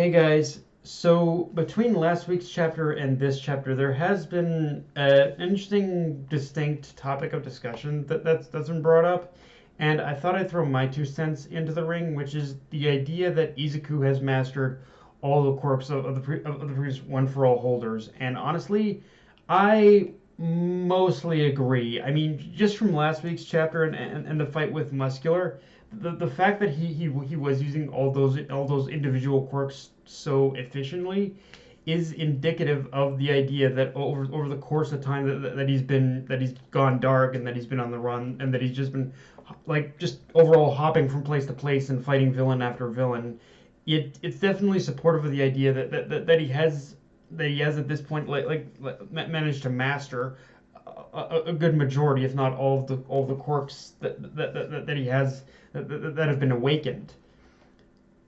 Hey guys, so between last week's chapter and this chapter, there has been an interesting, distinct topic of discussion that's been brought up, and I thought I'd throw my 2 cents into the ring, which is the idea that Izuku has mastered all the quirks of the previous One for All holders, and honestly, I mostly agree. I mean, just from last week's chapter and the fight with Muscular, the fact that he was using all those individual quirks so efficiently is indicative of the idea that over the course of time that he's gone dark and that he's been on the run and that he's just been like just overall hopping from place to place and fighting villain after villain. It's definitely supportive of the idea that he has at this point managed to master a good majority, if not all of the quirks that he has that have been awakened.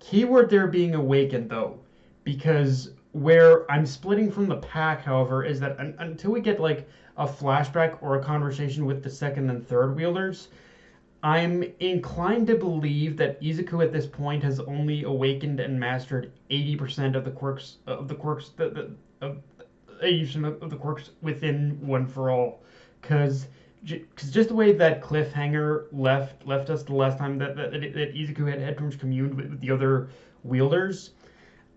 Keyword there being awakened though, because where I'm splitting from the pack, however, is that until we get like a flashback or a conversation with the second and third wielders, I'm inclined to believe that Izuku at this point has only awakened and mastered 80% of 80% of the quirks within One for All, because just the way that cliffhanger left us the last time that Izuku had pretty much communed with the other wielders,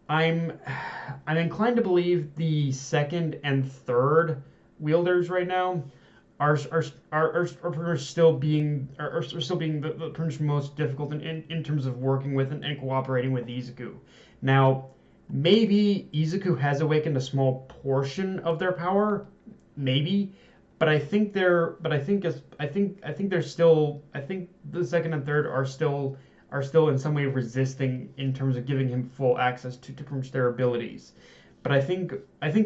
I'm I'm inclined to believe the second and third wielders right now are pretty much still being are still being the pretty much most difficult in terms of working with and cooperating with Izuku. Now, maybe Izuku has awakened a small portion of their power, maybe, but I think they're still I think the second and third are still in some way resisting in terms of giving him full access to pretty much their abilities. But I think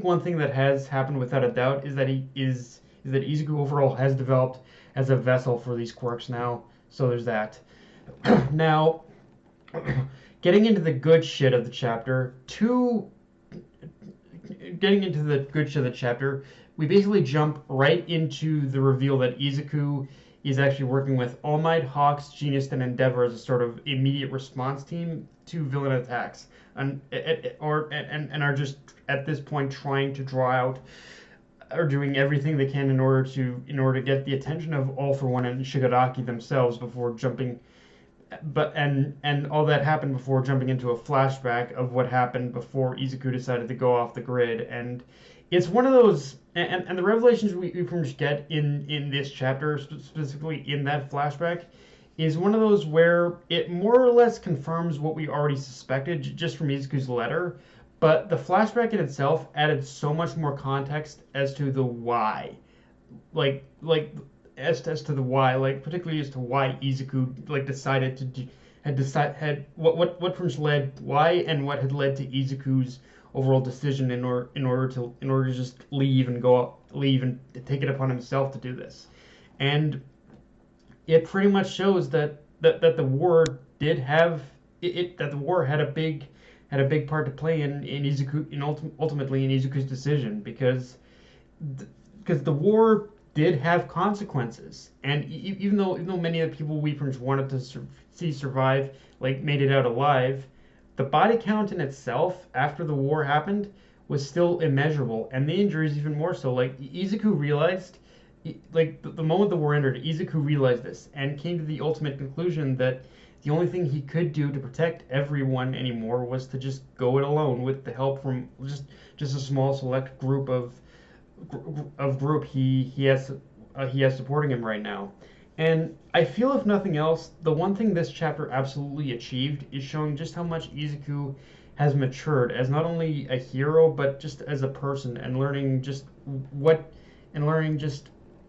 one thing that has happened without a doubt is that Izuku overall has developed as a vessel for these quirks now. So there's that. Now, getting into the good shit of the chapter, getting into the good shit of the chapter, we basically jump right into the reveal that Izuku is actually working with All Might, Hawks, Genius, and Endeavor as a sort of immediate response team to villain attacks, and are just at this point trying to draw out are doing everything they can in order to get the attention of All for One and Shigaraki themselves before jumping. And all that happened before jumping into a flashback of what happened before Izuku decided to go off the grid. And it's one of those, and the revelations we pretty much get in this chapter, specifically in that flashback, is one of those where it more or less confirms what we already suspected just from Izuku's letter, but the flashback in itself added so much more context as to the why, as to the why, particularly as to why Izuku decided to had what pretty much led why and what had led to Izuku's overall decision in order to just leave and take it upon himself to do this. And it pretty much shows that the war did have that the war had a big part to play in Izuku ultimately in Izuku's decision, because the war did have consequences, and even though many of the people we pretty much wanted to see survive made it out alive, the body count in itself after the war happened was still immeasurable, and the injuries even more so. Izuku realized, the moment the war ended, Izuku realized this and came to the ultimate conclusion that the only thing he could do to protect everyone anymore was to just go it alone with the help from just a small select group he has supporting him right now. And I feel, if nothing else, the one thing this chapter absolutely achieved is showing just how much Izuku has matured as not only a hero but just as a person, and learning just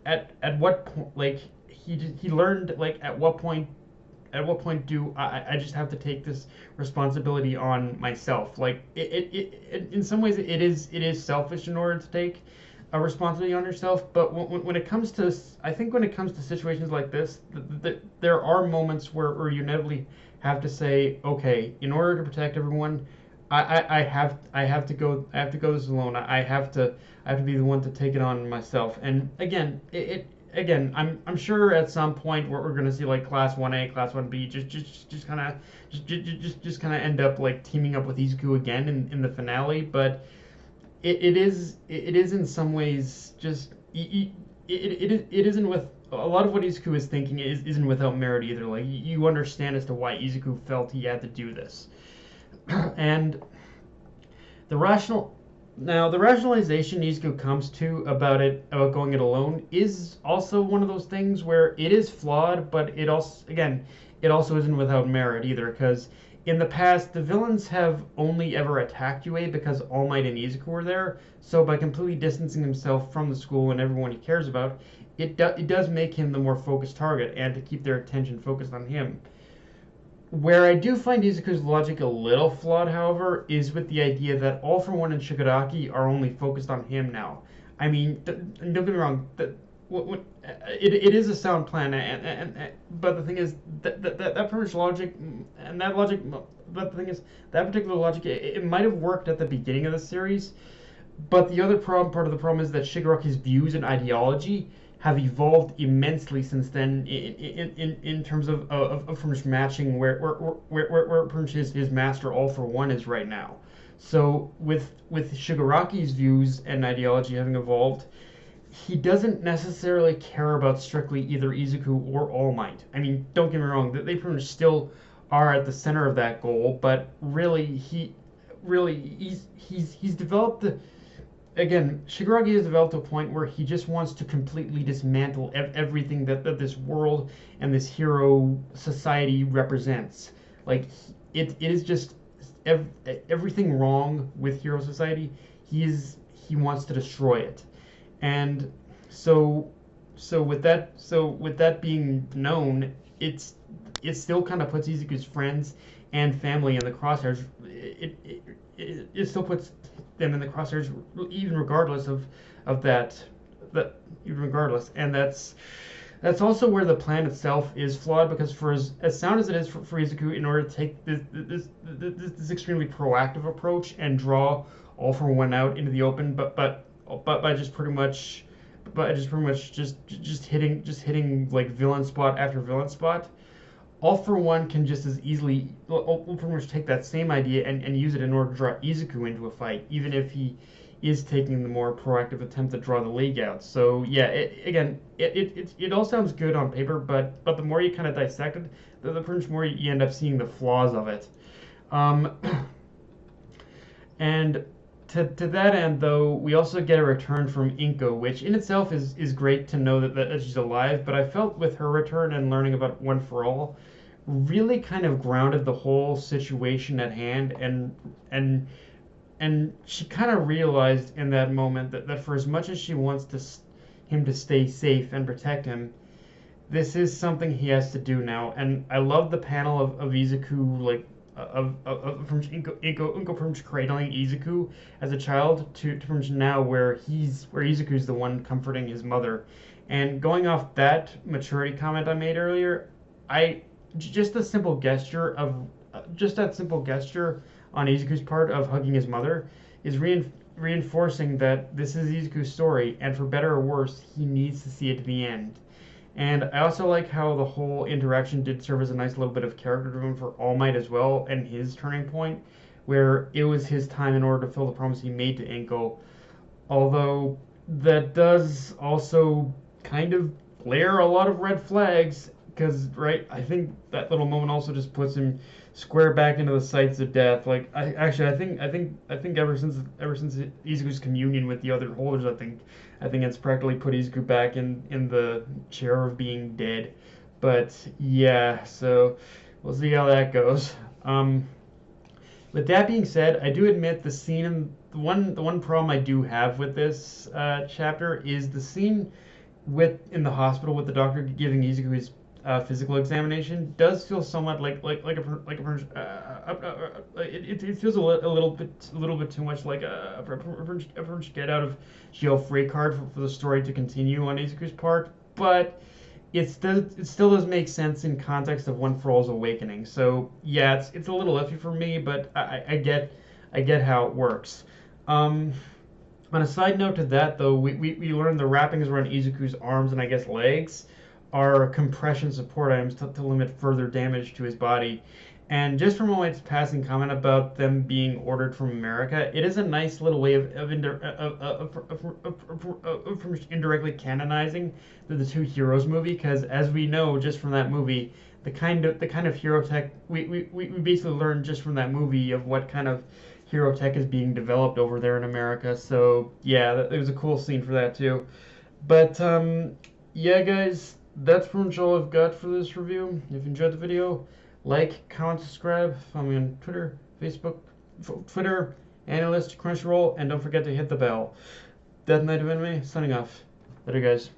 at what point he learned at what point do I just have to take this responsibility on myself? In some ways it is selfish in order to take a responsibility on yourself, but when it comes to situations like this, there are moments where you inevitably have to say, okay, in order to protect everyone, I have to go this alone. I have to be the one to take it on myself. And again, again, I'm sure at some point we're gonna see like Class 1A, Class 1B, just kind of just kind of end up like teaming up with Izuku again in the finale. But it is in some ways just it isn't with a lot of what Izuku is thinking isn't without merit either. Like you understand as to why Izuku felt he had to do this, and the rational now the rationalization Izuku comes to about going it alone is also one of those things where it is flawed, but it also isn't without merit either because in the past the villains have only ever attacked UA because All Might and Izuku were there. So by completely distancing himself from the school and everyone he cares about, it does make him the more focused target and to keep their attention focused on him. Where I do find Izuku's logic a little flawed, however, is with the idea that All for One and Shigaraki are only focused on him now. I mean, don't get me wrong, it is a sound plan, but the thing is that pretty much logic and that logic, but the thing is that particular logic it might have worked at the beginning of the series, but the other part of the problem is that Shigaraki's views and ideology have evolved immensely since then in terms of pretty much matching where pretty much his master All for One is right now. So with Shigaraki's views and ideology having evolved, he doesn't necessarily care about strictly either Izuku or All Might. I mean, don't get me wrong, they pretty much still are at the center of that goal, but he's developed the again, Shigaraki has developed to a point where he just wants to completely dismantle everything that this world and this hero society represents. Like, it is just everything wrong with hero society. He wants to destroy it, and with that being known, it still kind of puts Izuku's friends and family in the crosshairs. It still puts them in the crosshairs, even regardless of that. Even regardless, and that's also where the plan itself is flawed because for as sound as it is for Izuku, in order to take this extremely proactive approach and draw All for One out into the open, but by just pretty much just hitting like villain spot after villain spot. All for One can just as easily will pretty much take that same idea and use it in order to draw Izuku into a fight, even if he is taking the more proactive attempt to draw the league out. So yeah, it all sounds good on paper, but the more you kind of dissect it, the pretty much more you end up seeing the flaws of it. And to that end, though, we also get a return from Inko, which in itself is great to know that she's alive. But I felt with her return and learning about One for All, really kind of grounded the whole situation at hand, and she kind of realized in that moment that for as much as she wants him to stay safe and protect him, this is something he has to do now. And I love the panel of Izuku like from Inko from cradling Izuku as a child to from now where Izuku's the one comforting his mother. And going off that maturity comment I made earlier, just a simple gesture of just that simple gesture on Izuku's part of hugging his mother is reinforcing that this is Izuku's story, and for better or worse, he needs to see it to the end. And I also like how the whole interaction did serve as a nice little bit of character development for All Might as well, and his turning point, where it was his time in order to fulfill the promise he made to Inko. Although that does also kind of layer a lot of red flags, because right, I think that little moment also just puts him square back into the sights of death. Like I think ever since Izuku's communion with the other holders, I think it's practically put Izuku back in the chair of being dead. But yeah, so we'll see how that goes. With that being said, I do admit the scene and the one problem I do have with this chapter is the scene in the hospital with the doctor giving Izuku his physical examination does feel somewhat like it feels a little bit too much like a get out of jail free card for the story to continue on Izuku's part, but it still does make sense in context of One for All's awakening. So yeah, it's a little iffy for me, but I get how it works. On a side note to that, though, we learned the wrappings around Izuku's arms and I guess legs are compression support items to limit further damage to his body. And just from All Might's passing comment about them being ordered from America, it is a nice little way of indirectly canonizing the two heroes movie. Because as we know, just from that movie, the kind of hero tech we basically learned just from that movie of what kind of hero tech is being developed over there in America. So yeah, it was a cool scene for that too. But yeah, guys, that's pretty much all I've got for this review. If you enjoyed the video, like, comment, subscribe. Follow me on Twitter, Facebook, Twitter, Analyst, Crunchyroll, and don't forget to hit the bell. Death Knight of Anime, signing off. Later, guys.